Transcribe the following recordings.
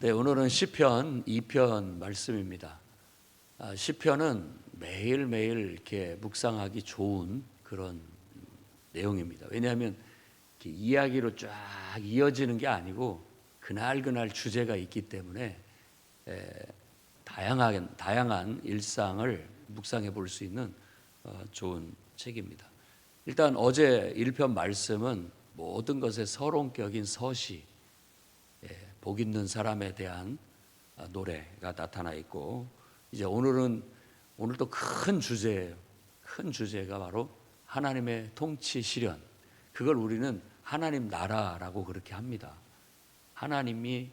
네, 오늘은 시편 2편 말씀입니다. 시편은 매일매일 이렇게 묵상하기 좋은 그런 내용입니다. 왜냐하면 이렇게 이야기로 쫙 이어지는 게 아니고 그날 주제가 있기 때문에 다양한 일상을 묵상해 볼 수 있는 좋은 책입니다. 일단 어제 1편 말씀은 모든 것의 서론격인 서시, 복 있는 사람에 대한 노래가 나타나 있고, 이제 오늘도 큰 주제예요. 큰 주제가 바로 하나님의 통치 실현. 그걸 우리는 하나님 나라라고 그렇게 합니다. 하나님이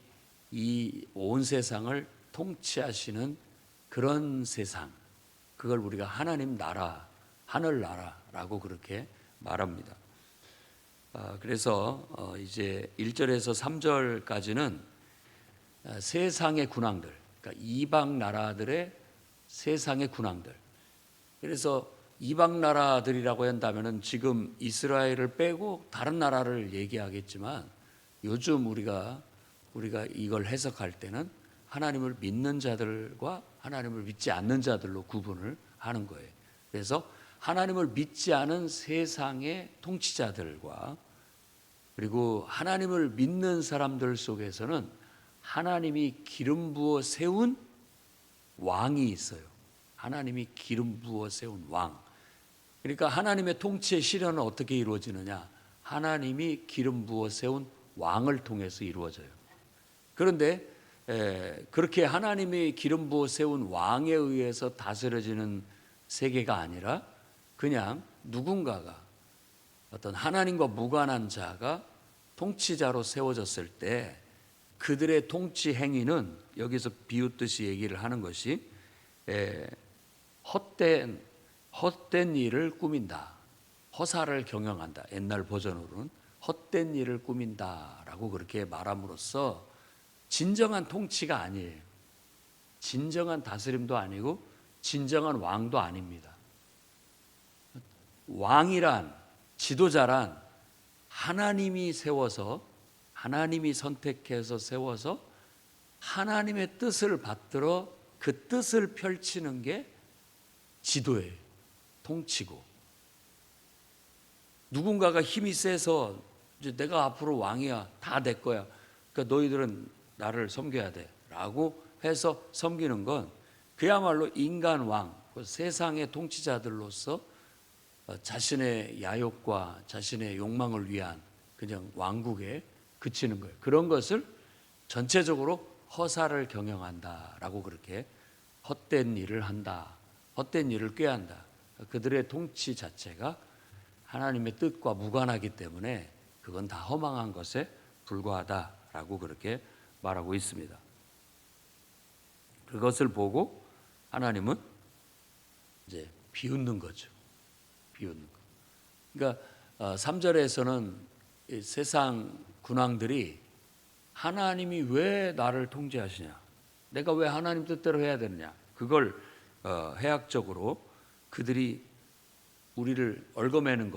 이 온 세상을 통치하시는 그런 세상, 그걸 우리가 하나님 나라, 하늘 나라라고 그렇게 말합니다. 그래서 이제 1절에서 3절까지는 세상의 군왕들, 그러니까 이방 나라들의 세상의 군왕들. 그래서 이방 나라들이라고 한다면은 지금 이스라엘을 빼고 다른 나라를 얘기하겠지만, 요즘 우리가 이걸 해석할 때는 하나님을 믿는 자들과 하나님을 믿지 않는 자들로 구분을 하는 거예요. 그래서 하나님을 믿지 않은 세상의 통치자들과, 그리고 하나님을 믿는 사람들 속에서는 하나님이 기름 부어 세운 왕이 있어요. 하나님이 기름 부어 세운 왕. 그러니까 하나님의 통치의 실현은 어떻게 이루어지느냐? 하나님이 기름 부어 세운 왕을 통해서 이루어져요. 그런데 그렇게 하나님이 기름 부어 세운 왕에 의해서 다스려지는 세계가 아니라, 그냥 누군가가, 어떤 하나님과 무관한 자가 통치자로 세워졌을 때 그들의 통치 행위는, 여기서 비웃듯이 얘기를 하는 것이 헛된 일을 꾸민다, 허사를 경영한다. 옛날 버전으로는 헛된 일을 꾸민다라고 그렇게 말함으로써 진정한 통치가 아니에요. 진정한 다스림도 아니고 진정한 왕도 아닙니다. 왕이란, 지도자란 하나님이 세워서, 하나님이 선택해서 세워서 하나님의 뜻을 받들어 그 뜻을 펼치는 게 지도예요. 통치고, 누군가가 힘이 세서 이제 내가 앞으로 왕이야, 다 내 거야, 그러니까 너희들은 나를 섬겨야 돼 라고 해서 섬기는 건 그야말로 인간 왕, 세상의 통치자들로서 자신의 야욕과 자신의 욕망을 위한 그냥 왕국에 그치는 거예요. 그런 것을 전체적으로 허사를 경영한다라고, 그렇게 헛된 일을 한다, 헛된 일을 꾀한다. 그들의 통치 자체가 하나님의 뜻과 무관하기 때문에 그건 다 허망한 것에 불과하다라고 그렇게 말하고 있습니다. 그것을 보고 하나님은 이제 비웃는 거죠. 비웃는 거. 그러니까 3절에서는 세상 군왕들이 하나님이 왜 나를 통제하시냐, 내가 왜 하나님 뜻대로 해야 되느냐, 그걸 해학적으로 그들이 우리를 얽어맨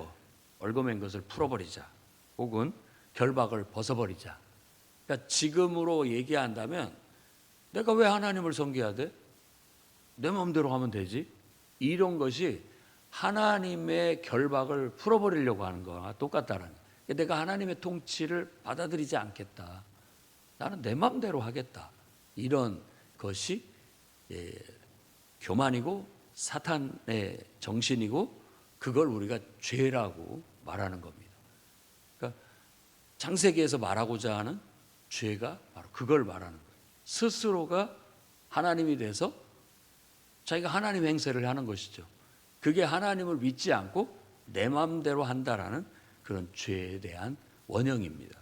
것을 풀어버리자, 혹은 결박을 벗어버리자. 그러니까 지금으로 얘기한다면 내가 왜 하나님을 섬겨야 돼? 내 마음대로 하면 되지. 이런 것이 하나님의 결박을 풀어버리려고 하는 거와 똑같다는 거예요. 내가 하나님의 통치를 받아들이지 않겠다, 나는 내 마음대로 하겠다, 이런 것이 교만이고 사탄의 정신이고, 그걸 우리가 죄라고 말하는 겁니다. 그러니까 창세기에서 말하고자 하는 죄가 바로 그걸 말하는 거예요. 스스로가 하나님이 돼서 자기가 하나님 행세를 하는 것이죠. 그게 하나님을 믿지 않고 내 마음대로 한다라는 그런 죄에 대한 원형입니다.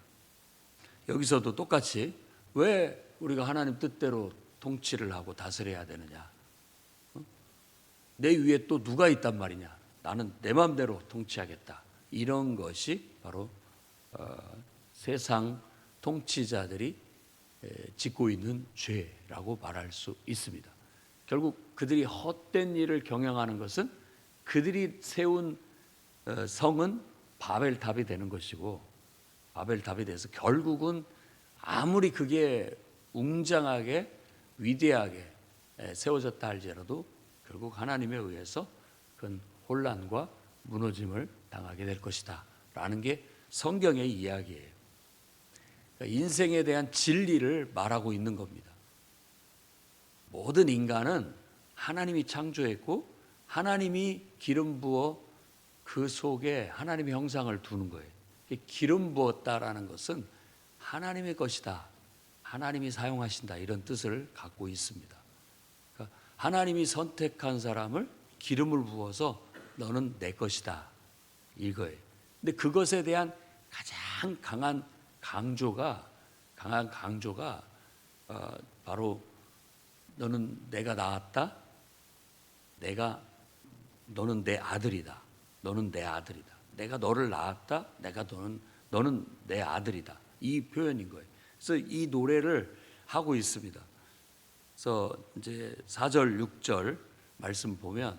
여기서도 똑같이 왜 우리가 하나님 뜻대로 통치를 하고 다스려야 되느냐, 내 위에 또 누가 있단 말이냐, 나는 내 마음대로 통치하겠다, 이런 것이 바로 세상 통치자들이 짓고 있는 죄라고 말할 수 있습니다. 결국 그들이 헛된 일을 경영하는 것은 그들이 세운 성은 바벨탑이 되는 것이고, 바벨탑이 돼서 결국은 아무리 그게 웅장하게 위대하게 세워졌다 할지라도 결국 하나님에 의해서 그건 혼란과 무너짐을 당하게 될 것이다 라는 게 성경의 이야기예요. 그러니까 인생에 대한 진리를 말하고 있는 겁니다. 모든 인간은 하나님이 창조했고 하나님이 기름 부어 그 속에 하나님의 형상을 두는 거예요. 기름 부었다라는 것은 하나님의 것이다, 하나님이 사용하신다, 이런 뜻을 갖고 있습니다. 그러니까 하나님이 선택한 사람을 기름을 부어서 너는 내 것이다, 이거예요. 근데 그것에 대한 가장 강한 강조가 바로 너는 내가 낳았다, 너는 내 아들이다, 너는 내 아들이다, 내가 너를 낳았다, 너는 내 아들이다, 이 표현인 거예요. 그래서 이 노래를 하고 있습니다. 그래서 이제 4절 6절 말씀 보면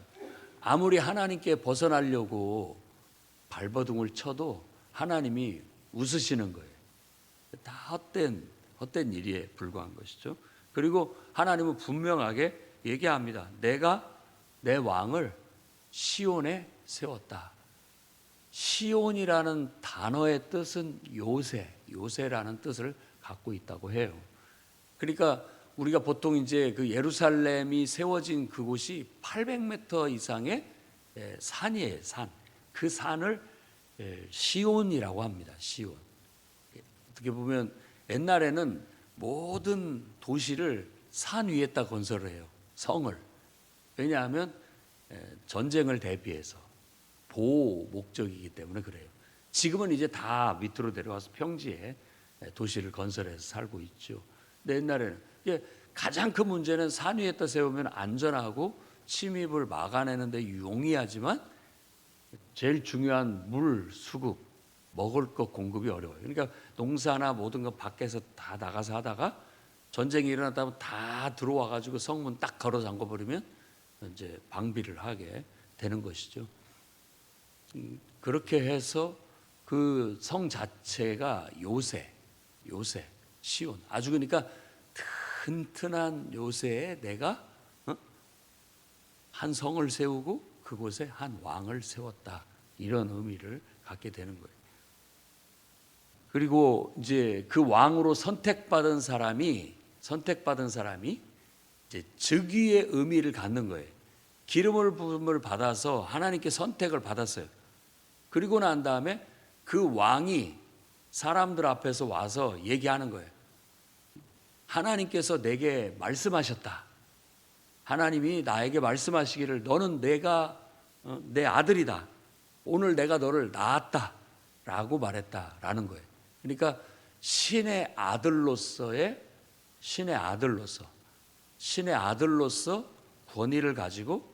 아무리 하나님께 벗어나려고 발버둥을 쳐도 하나님이 웃으시는 거예요. 다 헛된 일에 불과한 것이죠. 그리고 하나님은 분명하게 얘기합니다. 내가 내 왕을 시온에 세웠다. 시온이라는 단어의 뜻은 요새라는 뜻을 갖고 있다고 해요. 그러니까 우리가 보통 이제 그 예루살렘이 세워진 그곳이 800m 이상의 산이에요, 산. 그 산을 시온이라고 합니다. 시온. 어떻게 보면 옛날에는 모든 도시를 산 위에다 건설을 해요. 성을. 왜냐하면 전쟁을 대비해서 보호 목적이기 때문에 그래요. 지금은 이제 다 밑으로 내려와서 평지에 도시를 건설해서 살고 있죠. 근데 옛날에는 가장 큰 문제는 산 위에다 세우면 안전하고 침입을 막아내는데 용이하지만 제일 중요한 물, 수급, 먹을 것 공급이 어려워요. 그러니까 농사나 모든 것 밖에서 다 나가서 하다가 전쟁이 일어났다 하면 다 들어와 가지고 성문 딱 걸어 잠궈 버리면 이제 방비를 하게 되는 것이죠. 그렇게 해서 그 성 자체가 요새, 시온. 아주 그러니까 튼튼한 요새에 내가 한 성을 세우고 그곳에 한 왕을 세웠다. 이런 의미를 갖게 되는 거예요. 그리고 이제 그 왕으로 선택받은 사람이 이제 즉위의 의미를 갖는 거예요. 기름을 부음을 받아서 하나님께 선택을 받았어요. 그리고 난 다음에 그 왕이 사람들 앞에서 와서 얘기하는 거예요. 하나님께서 내게 말씀하셨다. 하나님이 나에게 말씀하시기를 너는 내가 내 아들이다. 오늘 내가 너를 낳았다. 라고 말했다라는 거예요. 그러니까 신의 아들로서 권위를 가지고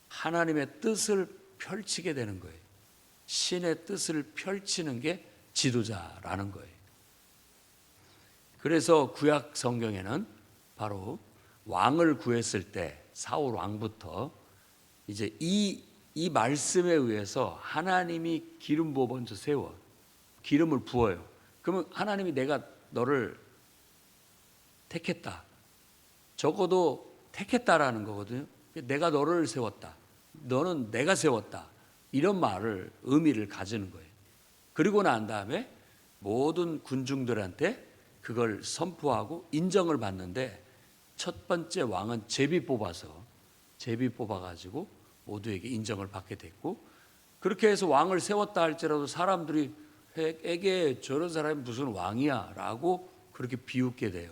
하나님의 뜻을 펼치게 되는 거예요. 신의 뜻을 펼치는 게 지도자라는 거예요. 그래서 구약 성경에는 바로 왕을 구했을 때 사울 왕부터 이제 이 말씀에 의해서 하나님이 기름 부어 먼저 세워 기름을 부어요. 그러면 하나님이 내가 너를 택했다. 적어도 택했다라는 거거든요. 내가 너를 세웠다. 너는 내가 세웠다. 이런 의미를 가지는 거예요. 그리고 난 다음에 모든 군중들한테 그걸 선포하고 인정을 받는데 첫 번째 왕은 제비 뽑아가지고 모두에게 인정을 받게 됐고 그렇게 해서 왕을 세웠다 할지라도 사람들이 에게 저런 사람이 무슨 왕이야 라고 그렇게 비웃게 돼요.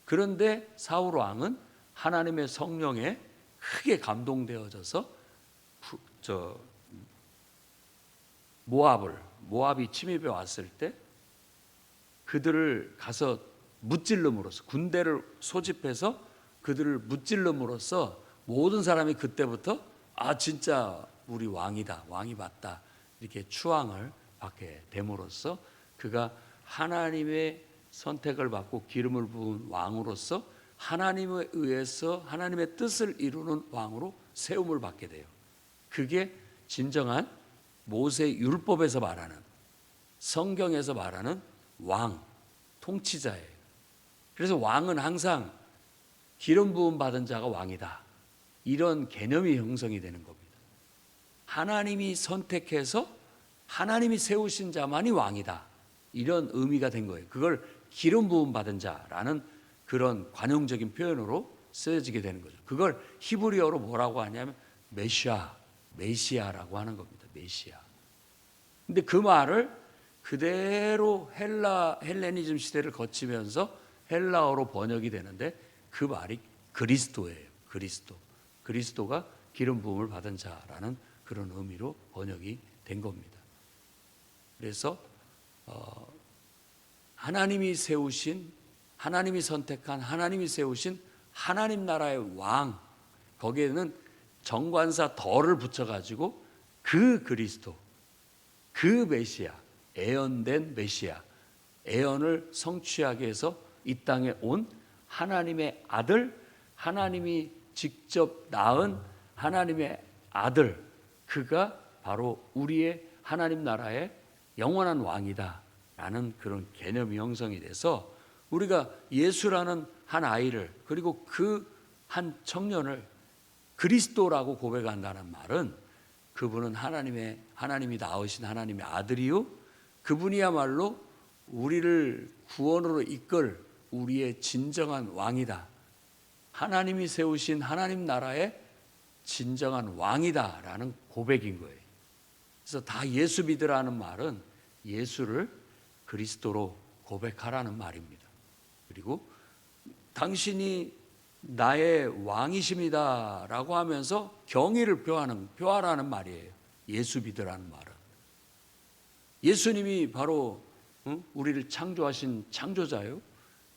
그런데 사울 왕은 하나님의 성령에 크게 감동되어져서 모압이 침입해 왔을 때 그들을 가서 무찔름으로써 군대를 소집해서 그들을 무찔름으로써 모든 사람이 그때부터 진짜 우리 왕이다, 왕이 맞다 이렇게 추앙을 받게 됨으로써 그가 하나님의 선택을 받고 기름을 부은 왕으로서 하나님에 의해서 하나님의 뜻을 이루는 왕으로 세움을 받게 돼요. 그게 진정한 모세 율법에서 말하는 성경에서 말하는 왕, 통치자예요. 그래서 왕은 항상 기름 부음 받은 자가 왕이다. 이런 개념이 형성이 되는 겁니다. 하나님이 선택해서 하나님이 세우신 자만이 왕이다. 이런 의미가 된 거예요. 그걸 기름 부음 받은 자라는 그런 관용적인 표현으로 쓰여지게 되는 거죠. 그걸 히브리어로 뭐라고 하냐면 메시아라고 하는 겁니다. 메시아. 근데 그 말을 그대로 헬레니즘 시대를 거치면서 헬라어로 번역이 되는데 그 말이 그리스도예요. 그리스도가 기름 부음을 받은 자라는 그런 의미로 번역이 된 겁니다. 그래서 하나님이 선택한 하나님이 세우신 하나님 나라의 왕, 거기에는 정관사 덜을 붙여가지고 그 그리스도, 그 메시아, 애언된 메시아, 애언을 성취하기 위해서 이 땅에 온 하나님의 아들, 하나님이 직접 낳은 하나님의 아들, 그가 바로 우리의 하나님 나라의 영원한 왕이다 라는 그런 개념이 형성이 돼서 우리가 예수라는 한 아이를, 그리고 그 한 청년을 그리스도라고 고백한다는 말은 그분은 하나님이 낳으신 하나님의 아들이요, 그분이야말로 우리를 구원으로 이끌 우리의 진정한 왕이다. 하나님이 세우신 하나님 나라의 진정한 왕이다라는 고백인 거예요. 그래서 다 예수 믿으라는 말은 예수를 그리스도로 고백하라는 말입니다. 그리고 당신이 나의 왕이십니다라고 하면서 경의를 표하라는 말이에요. 예수 믿으라는 말은. 예수님이 바로 우리를 창조하신 창조자요,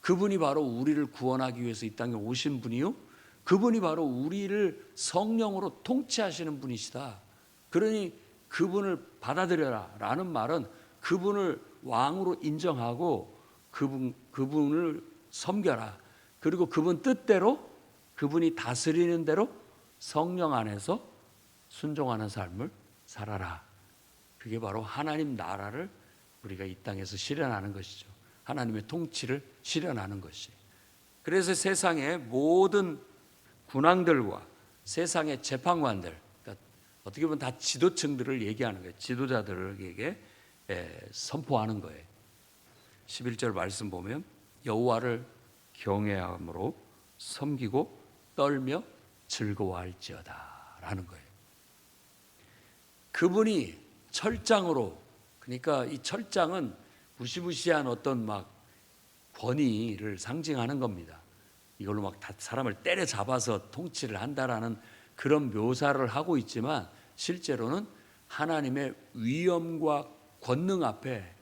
그분이 바로 우리를 구원하기 위해서 이 땅에 오신 분이요, 그분이 바로 우리를 성령으로 통치하시는 분이시다. 그러니 그분을 받아들여라 라는 말은 그분을 왕으로 인정하고 그분을 섬겨라. 그리고 그분 뜻대로, 그분이 다스리는 대로 성령 안에서 순종하는 삶을 살아라. 그게 바로 하나님 나라를 우리가 이 땅에서 실현하는 것이죠. 하나님의 통치를 실현하는 것이. 그래서 세상의 모든 군왕들과 세상의 재판관들, 그러니까 어떻게 보면 다 지도층들을 얘기하는 거예요. 지도자들에게 선포하는 거예요. 11절 말씀 보면 여호와를 경외함으로 섬기고 떨며 즐거워할지어다 라는 거예요. 그분이 철장으로, 그러니까 이 철장은 무시무시한 어떤 막 권위를 상징하는 겁니다. 이걸로 막 다 사람을 때려잡아서 통치를 한다라는 그런 묘사를 하고 있지만 실제로는 하나님의 위엄과 권능 앞에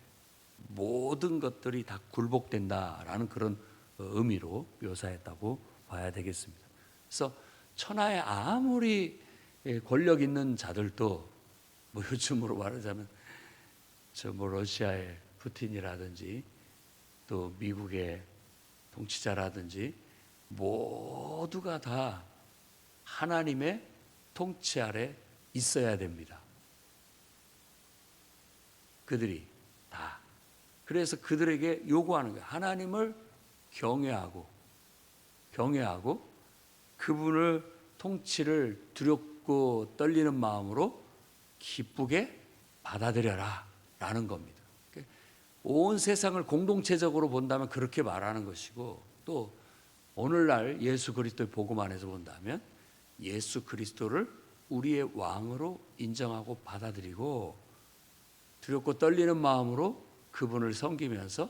모든 것들이 다 굴복된다라는 그런 의미로 묘사했다고 봐야 되겠습니다. 그래서 천하에 아무리 권력 있는 자들도 뭐 요즘으로 말하자면 러시아의 푸틴이라든지 또 미국의 통치자라든지 모두가 다 하나님의 통치 아래 있어야 됩니다. 그들이 다. 그래서 그들에게 요구하는 거예요. 하나님을 경외하고 그분을 통치를 두렵고 떨리는 마음으로 기쁘게 받아들여라 라는 겁니다. 온 세상을 공동체적으로 본다면 그렇게 말하는 것이고, 또 오늘날 예수 그리스도의 복음 안에서 본다면 예수 그리스도를 우리의 왕으로 인정하고 받아들이고 두렵고 떨리는 마음으로 그분을 섬기면서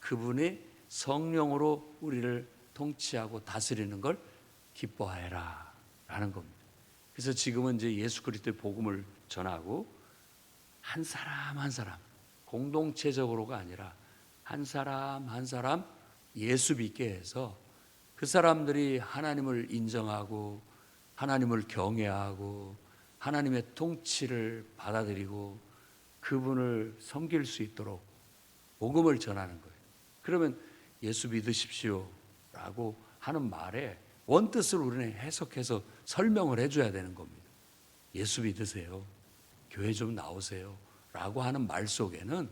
그분의 성령으로 우리를 통치하고 다스리는 걸 기뻐하여라 라는 겁니다. 그래서 지금은 이제 예수 그리스도의 복음을 전하고 한 사람 한 사람, 공동체적으로가 아니라 한 사람 한 사람 예수 믿게 해서 그 사람들이 하나님을 인정하고 하나님을 경외하고 하나님의 통치를 받아들이고 그분을 섬길 수 있도록 복음을 전하는 거예요. 그러면 예수 믿으십시오 라고 하는 말에 원뜻을 우리는 해석해서 설명을 해줘야 되는 겁니다. 예수 믿으세요, 교회 좀 나오세요 라고 하는 말 속에는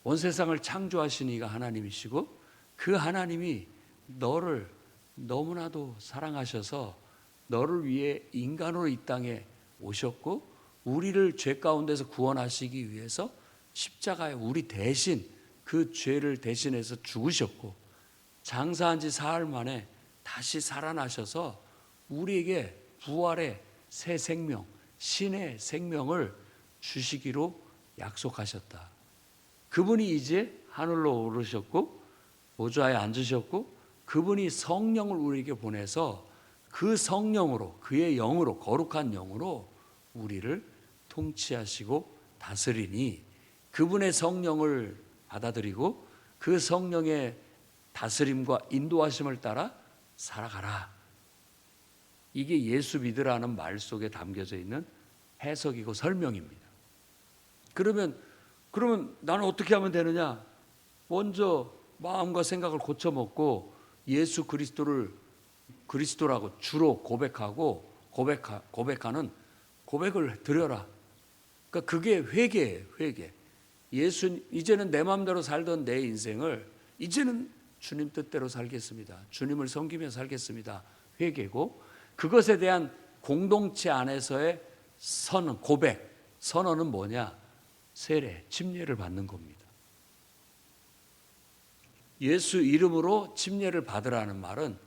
온 세상을 창조하신 이가 하나님이시고 그 하나님이 너를 너무나도 사랑하셔서 너를 위해 인간으로 이 땅에 오셨고 우리를 죄 가운데서 구원하시기 위해서 십자가에 우리 대신 그 죄를 대신해서 죽으셨고 장사한 지 사흘 만에 다시 살아나셔서 우리에게 부활의 새 생명, 신의 생명을 주시기로 약속하셨다. 그분이 이제 하늘로 오르셨고 보좌에 앉으셨고 그분이 성령을 우리에게 보내서 그 성령으로 그의 영으로 거룩한 영으로 우리를 통치하시고 다스리니 그분의 성령을 받아들이고 그 성령의 다스림과 인도하심을 따라 살아가라. 이게 예수 믿으라는 말 속에 담겨져 있는 해석이고 설명입니다. 그러면 나는 어떻게 하면 되느냐? 먼저 마음과 생각을 고쳐먹고 예수 그리스도라고 주로 고백하는 고백을 드려라. 그러니까 그게 회개예요, 회개. 이제는 내 마음대로 살던 내 인생을 이제는 주님 뜻대로 살겠습니다. 주님을 섬기며 살겠습니다. 회개고 그것에 대한 공동체 안에서의 선언, 고백, 선언은 뭐냐? 세례, 침례를 받는 겁니다. 예수 이름으로 침례를 받으라는 말은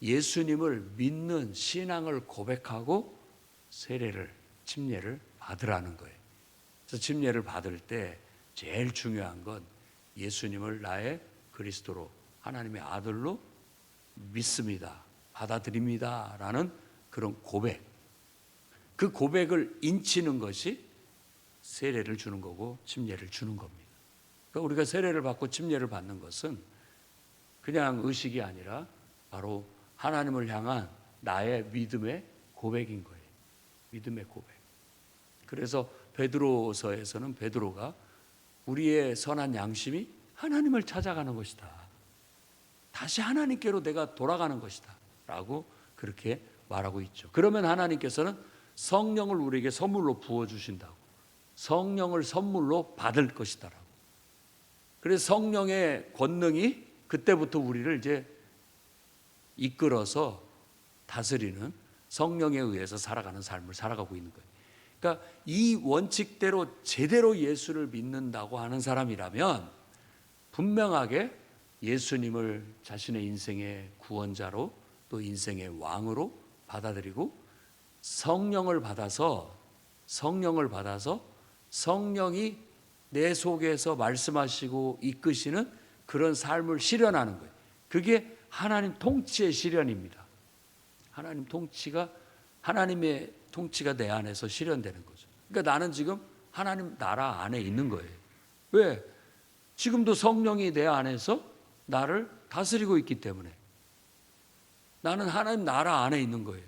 예수님을 믿는 신앙을 고백하고 세례를, 침례를 받으라는 거예요. 그래서 침례를 받을 때 제일 중요한 건 예수님을 나의 그리스도로 하나님의 아들로 믿습니다. 받아들입니다. 라는 그런 고백. 그 고백을 인치는 것이 세례를 주는 거고 침례를 주는 겁니다. 그러니까 우리가 세례를 받고 침례를 받는 것은 그냥 의식이 아니라 바로 하나님을 향한 나의 믿음의 고백인 거예요. 믿음의 고백. 그래서 베드로서에서는 베드로가 우리의 선한 양심이 하나님을 찾아가는 것이다. 다시 하나님께로 내가 돌아가는 것이다. 라고 그렇게 말하고 있죠. 그러면 하나님께서는 성령을 우리에게 선물로 부어주신다고. 성령을 선물로 받을 것이다라고. 그래서 성령의 권능이 그때부터 우리를 이제 이끌어서 다스리는 성령에 의해서 살아가는 삶을 살아가고 있는 거예요. 그러니까 이 원칙대로 제대로 예수를 믿는다고 하는 사람이라면 분명하게 예수님을 자신의 인생의 구원자로 또 인생의 왕으로 받아들이고 성령을 받아서 성령이 내 속에서 말씀하시고 이끄시는 그런 삶을 실현하는 거예요. 그게 하나님 통치의 실현입니다. 하나님의 통치가 내 안에서 실현되는 거죠. 그러니까 나는 지금 하나님 나라 안에 있는 거예요. 왜? 지금도 성령이 내 안에서 나를 다스리고 있기 때문에 나는 하나님 나라 안에 있는 거예요.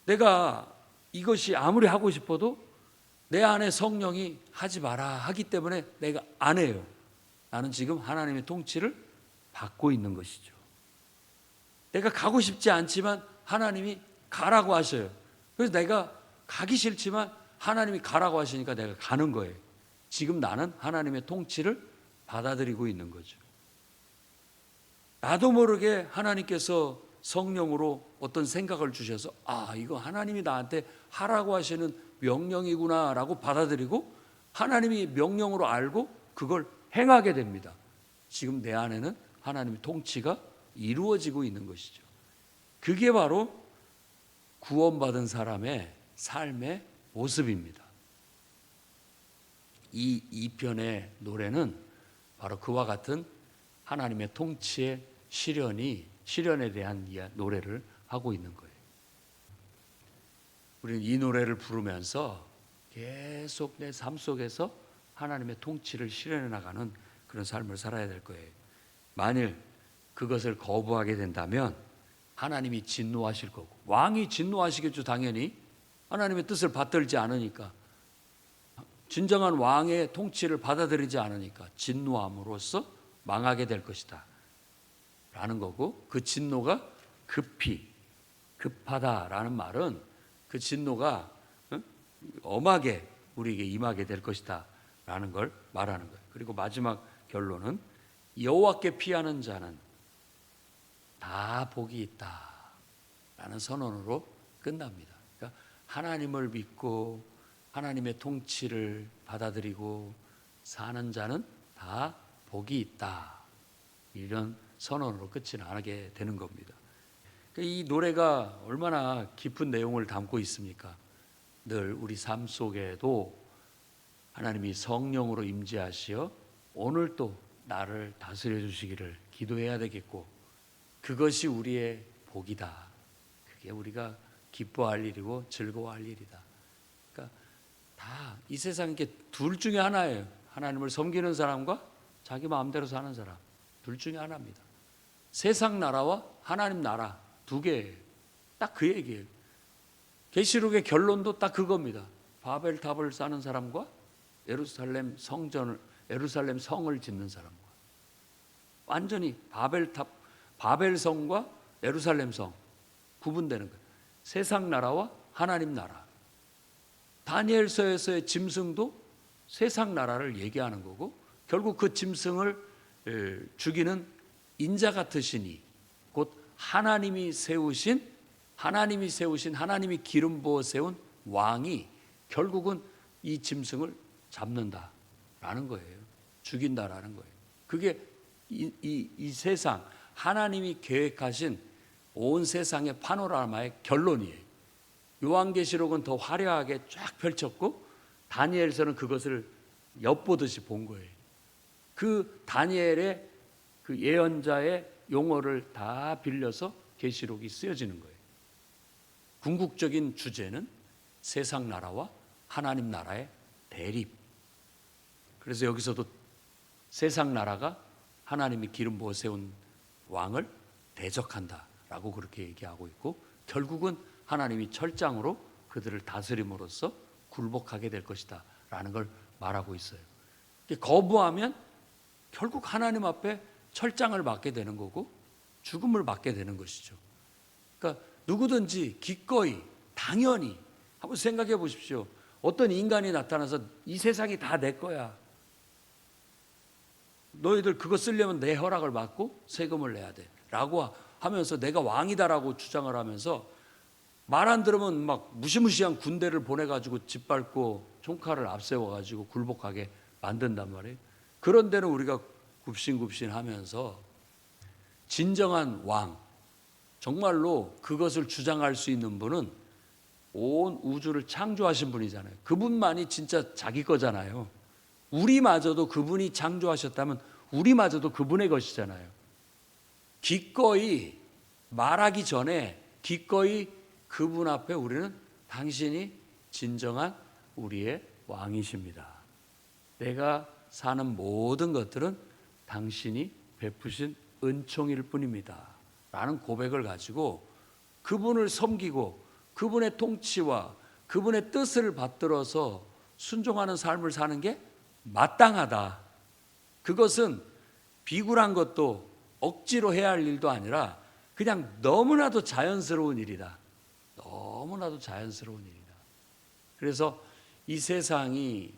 내가 이것이 아무리 하고 싶어도 내 안에 성령이 하지 마라 하기 때문에 내가 안 해요. 나는 지금 하나님의 통치를 받고 있는 것이죠. 내가 가고 싶지 않지만 하나님이 가라고 하셔요. 그래서 내가 가기 싫지만 하나님이 가라고 하시니까 내가 가는 거예요. 지금 나는 하나님의 통치를 받아들이고 있는 거죠. 나도 모르게 하나님께서 성령으로 어떤 생각을 주셔서 이거 하나님이 나한테 하라고 하시는 명령이구나 라고 받아들이고 하나님이 명령으로 알고 그걸 행하게 됩니다. 지금 내 안에는 하나님의 통치가 이루어지고 있는 것이죠. 그게 바로 구원받은 사람의 삶의 모습입니다. 이 편의 노래는 바로 그와 같은 하나님의 통치의 실현에 대한 노래를 하고 있는 거예요. 우리는 이 노래를 부르면서 계속 내 삶 속에서 하나님의 통치를 실현해 나가는 그런 삶을 살아야 될 거예요. 만일 그것을 거부하게 된다면 하나님이 진노하실 거고, 왕이 진노하시겠죠. 당연히 하나님의 뜻을 받들지 않으니까, 진정한 왕의 통치를 받아들이지 않으니까 진노함으로써 망하게 될 것이다 라는 거고, 그 진노가 급하다라는 말은 그 진노가 엄하게 우리에게 임하게 될 것이다 라는 걸 말하는 거예요. 그리고 마지막 결론은 여호와께 피하는 자는 다 복이 있다라는 선언으로 끝납니다. 그러니까 하나님을 믿고 하나님의 통치를 받아들이고 사는 자는 다 복이 있다. 이런 선언으로 끝이 나게 되는 겁니다. 이 노래가 얼마나 깊은 내용을 담고 있습니까? 늘 우리 삶 속에도 하나님이 성령으로 임재하시어 오늘도 나를 다스려 주시기를 기도해야 되겠고, 그것이 우리의 복이다. 그게 우리가 기뻐할 일이고 즐거워할 일이다. 그러니까 다 이 세상에 둘 중에 하나예요. 하나님을 섬기는 사람과 자기 마음대로 사는 사람, 둘 중에 하나입니다. 세상 나라와 하나님 나라 두 개예요. 딱 그 얘기예요. 계시록의 결론도 딱 그겁니다. 바벨탑을 쌓는 사람과 예루살렘 성을 짓는 사람과, 완전히 바벨성과 예루살렘 성 구분되는 거예요. 세상 나라와 하나님 나라. 다니엘서에서의 짐승도 세상 나라를 얘기하는 거고, 결국 그 짐승을 죽이는 인자 같으신 이, 곧 하나님이 하나님이 기름 부어 세운 왕이 결국은 이 짐승을 잡는다라는 거예요. 죽인다라는 거예요. 그게 이 세상, 하나님이 계획하신 온 세상의 파노라마의 결론이에요. 요한계시록은 더 화려하게 쫙 펼쳤고, 다니엘서는 그것을 엿보듯이 본 거예요. 그 다니엘의 그 예언자의 용어를 다 빌려서 계시록이 쓰여지는 거예요. 궁극적인 주제는 세상 나라와 하나님 나라의 대립. 그래서 여기서도 세상 나라가 하나님이 기름 부어 세운 왕을 대적한다라고 그렇게 얘기하고 있고, 결국은 하나님이 철장으로 그들을 다스림으로써 굴복하게 될 것이다 라는 걸 말하고 있어요. 거부하면 결국 하나님 앞에 철장을 맞게 되는 거고 죽음을 맞게 되는 것이죠. 그러니까 누구든지 기꺼이, 당연히 한번 생각해 보십시오. 어떤 인간이 나타나서 이 세상이 다 내 거야, 너희들 그거 쓰려면 내 허락을 받고 세금을 내야 돼 라고 하면서 내가 왕이다라고 주장을 하면서 말 안 들으면 막 무시무시한 군대를 보내가지고 짓밟고 총칼을 앞세워가지고 굴복하게 만든단 말이에요. 그런 데는 우리가 굽신굽신 하면서 진정한 왕, 정말로 그것을 주장할 수 있는 분은 온 우주를 창조하신 분이잖아요. 그분만이 진짜 자기 거잖아요. 우리마저도 그분이 창조하셨다면 우리마저도 그분의 것이잖아요. 기꺼이 말하기 전에 기꺼이 그분 앞에 우리는 당신이 진정한 우리의 왕이십니다. 내가 사는 모든 것들은 당신이 베푸신 은총일 뿐입니다 라는 고백을 가지고 그분을 섬기고 그분의 통치와 그분의 뜻을 받들어서 순종하는 삶을 사는 게 마땅하다. 그것은 비굴한 것도 억지로 해야 할 일도 아니라 그냥 너무나도 자연스러운 일이다. 너무나도 자연스러운 일이다. 그래서 이 세상이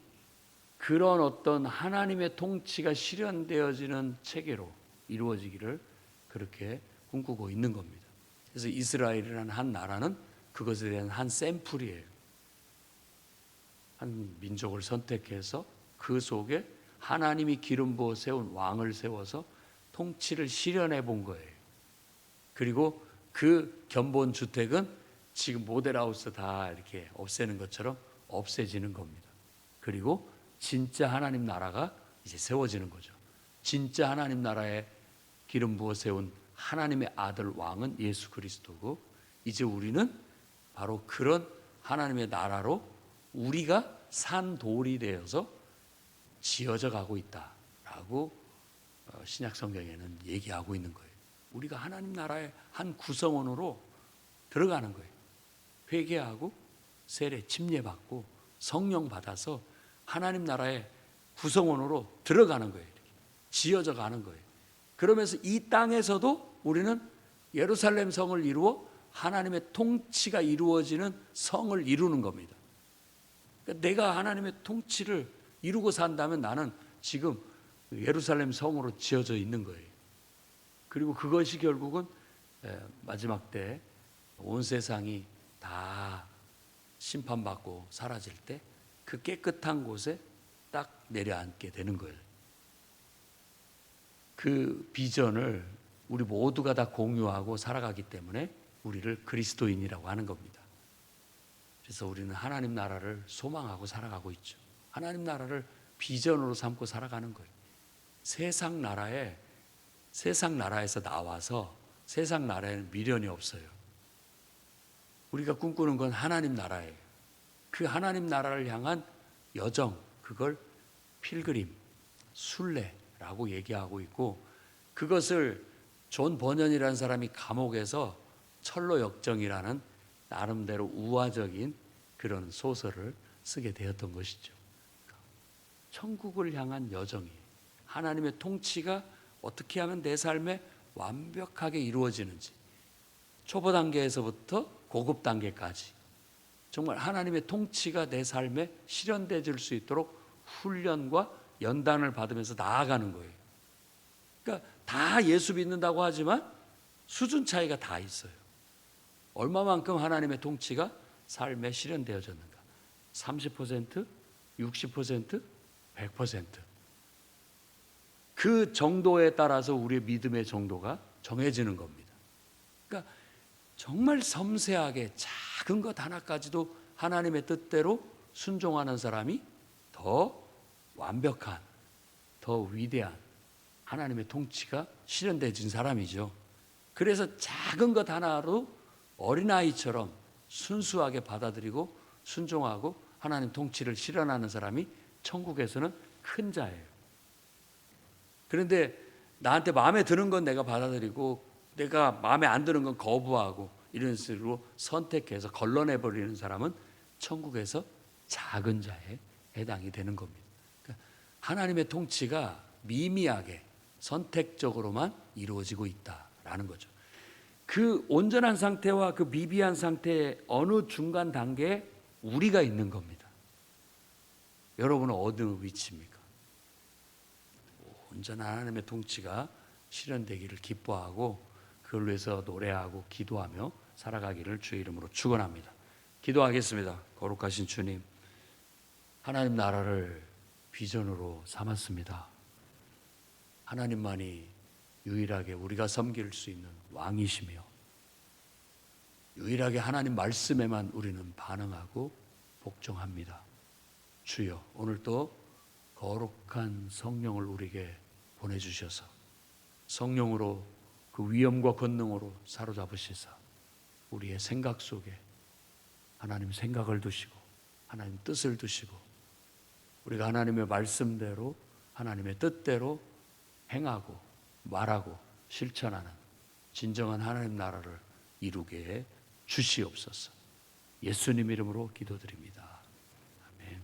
그런 어떤 하나님의 통치가 실현되어지는 체계로 이루어지기를 그렇게 꿈꾸고 있는 겁니다. 그래서 이스라엘이라는 한 나라는 그것에 대한 한 샘플이에요. 한 민족을 선택해서 그 속에 하나님이 기름 부어 세운 왕을 세워서 통치를 실현해 본 거예요. 그리고 그 견본 주택은 지금 모델하우스 다 이렇게 없애는 것처럼 없애지는 겁니다. 그리고 진짜 하나님 나라가 이제 세워지는 거죠. 진짜 하나님 나라에 기름 부어 세운 하나님의 아들 왕은 예수 그리스도고, 이제 우리는 바로 그런 하나님의 나라로 우리가 산 돌이 되어서 지어져 가고 있다라고 신약 성경에는 얘기하고 있는 거예요. 우리가 하나님 나라의 한 구성원으로 들어가는 거예요. 회개하고 세례 침례받고 성령 받아서 하나님 나라의 구성원으로 들어가는 거예요. 이렇게 지어져 가는 거예요. 그러면서 이 땅에서도 우리는 예루살렘 성을 이루어 하나님의 통치가 이루어지는 성을 이루는 겁니다. 그러니까 내가 하나님의 통치를 이루고 산다면 나는 지금 예루살렘 성으로 지어져 있는 거예요. 그리고 그것이 결국은 마지막 때 온 세상이 다 심판받고 사라질 때 그 깨끗한 곳에 딱 내려앉게 되는 거예요. 그 비전을 우리 모두가 다 공유하고 살아가기 때문에 우리를 그리스도인이라고 하는 겁니다. 그래서 우리는 하나님 나라를 소망하고 살아가고 있죠. 하나님 나라를 비전으로 삼고 살아가는 거예요. 세상 나라에서 나와서 세상 나라에는 미련이 없어요. 우리가 꿈꾸는 건 하나님 나라예요. 그 하나님 나라를 향한 여정, 그걸 필그림, 순례라고 얘기하고 있고, 그것을 존 버년이라는 사람이 감옥에서 철로 역정이라는 나름대로 우화적인 그런 소설을 쓰게 되었던 것이죠. 천국을 향한 여정이에요. 하나님의 통치가 어떻게 하면 내 삶에 완벽하게 이루어지는지, 초보 단계에서부터 고급 단계까지 정말 하나님의 통치가 내 삶에 실현되어질 수 있도록 훈련과 연단을 받으면서 나아가는 거예요. 그러니까 다 예수 믿는다고 하지만 수준 차이가 다 있어요. 얼마만큼 하나님의 통치가 삶에 실현되어졌는가? 30%, 60%, 100%. 그 정도에 따라서 우리의 믿음의 정도가 정해지는 겁니다. 그러니까 정말 섬세하게 작은 것 하나까지도 하나님의 뜻대로 순종하는 사람이 더 완벽한, 더 위대한 하나님의 통치가 실현되어진 사람이죠. 그래서 작은 것 하나로 어린아이처럼 순수하게 받아들이고 순종하고 하나님 통치를 실현하는 사람이 천국에서는 큰 자예요. 그런데 나한테 마음에 드는 건 내가 받아들이고 내가 마음에 안 드는 건 거부하고 이런 식으로 선택해서 걸러내버리는 사람은 천국에서 작은 자에 해당이 되는 겁니다. 그러니까 하나님의 통치가 미미하게 선택적으로만 이루어지고 있다라는 거죠. 그 온전한 상태와 그 미비한 상태의 어느 중간 단계에 우리가 있는 겁니다. 여러분은 어느 위치입니까? 온전한 하나님의 통치가 실현되기를 기뻐하고 그걸 위해서 노래하고 기도하며 살아가기를 주의 이름으로 축원합니다. 기도하겠습니다. 거룩하신 주님, 하나님 나라를 비전으로 삼았습니다. 하나님만이 유일하게 우리가 섬길 수 있는 왕이시며 유일하게 하나님 말씀에만 우리는 반응하고 복종합니다. 주여, 오늘도 거룩한 성령을 우리에게 보내주셔서 성령으로 그 위엄과 권능으로 사로잡으시사 우리의 생각 속에 하나님 생각을 두시고 하나님 뜻을 두시고 우리가 하나님의 말씀대로 하나님의 뜻대로 행하고 말하고 실천하는 진정한 하나님 나라를 이루게 해 주시옵소서. 예수님 이름으로 기도드립니다.